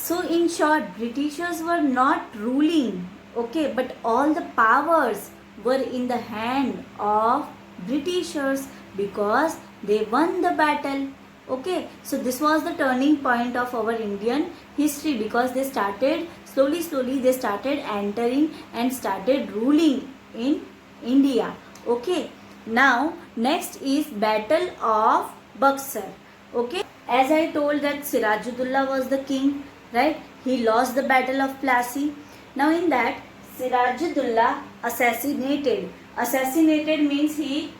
So in short, Britishers were not ruling, okay, but all the powers were in the hand of Britishers because they won the battle. Okay, so this was the turning point of our Indian history because they started slowly they started entering and started ruling in India. Okay, now next is Battle of Buxar. Okay, as I told that Sirajuddaulah was the king, right? He lost the battle of Plassey. Now in that, Sirajuddaulah assassinated. Assassinated means he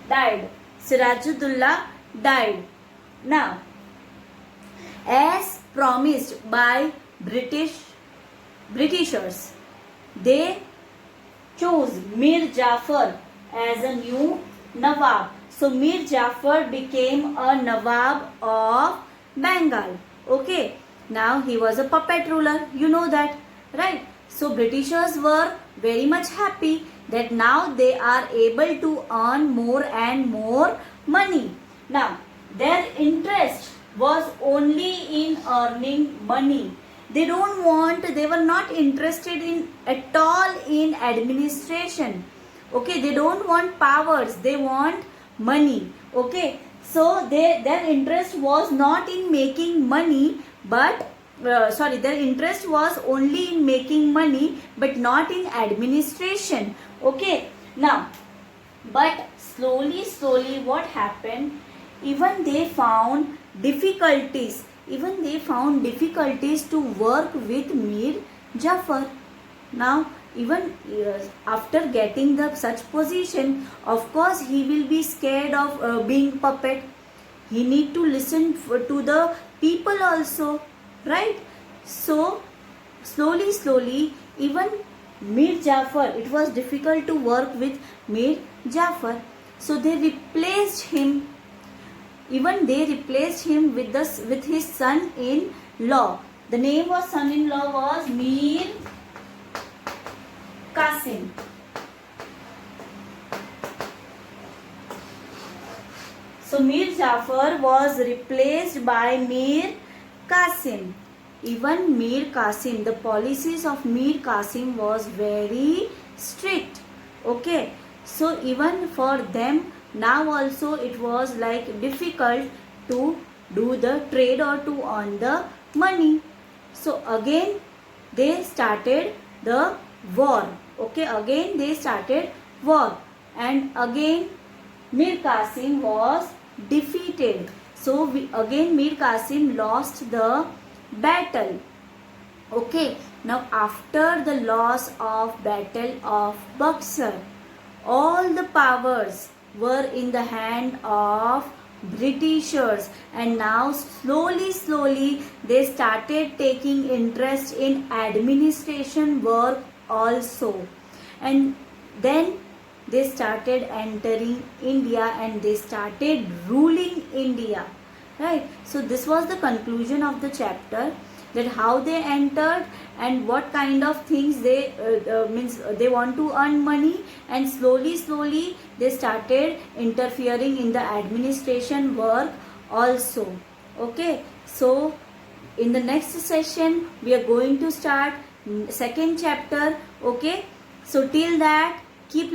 died. Sirajuddaulah died. Now, as promised by Britishers, they chose Mir Jafar as a new Nawab. So Mir Jafar became a Nawab of Bengal. Okay. Now he was a puppet ruler. You know that, right? So Britishers were very much happy that now they are able to earn more and more money. Now their interest was only in earning money. They were not interested in at all in administration. Okay, they don't want powers, they want money. Okay, so their interest was not in making money, but their interest was only in making money but not in administration. Okay, now but slowly what happened, even they found difficulties to work with Mir Jafar. Now even after getting the such position, of course he will be scared of being puppet. He need to listen to the people also, right? So slowly even Mir Jafar, it was difficult to work with Mir Jafar, so they replaced him. Even they replaced him with his son-in-law. The name of son-in-law was Mir Qasim. So Mir Jafar was replaced by Mir Qasim. Even Mir Qasim, the policies of Mir Qasim was very strict. Okay, so even for them now also it was like difficult to do the trade or to earn the money. So again they started the war. Okay, again they started war, and again Mir Qasim was defeated. So again Mir Qasim lost the battle. Okay, now after the loss of Battle of Buxar, all the powers were in the hand of Britishers, and now slowly they started taking interest in administration work also, and then they started entering India and they started ruling India, right? So this was the conclusion of the chapter, that how they entered and what kind of things they means they want to earn money, and slowly they started interfering in the administration work also. Okay, so in the next session we are going to start second chapter. Okay, so till that keep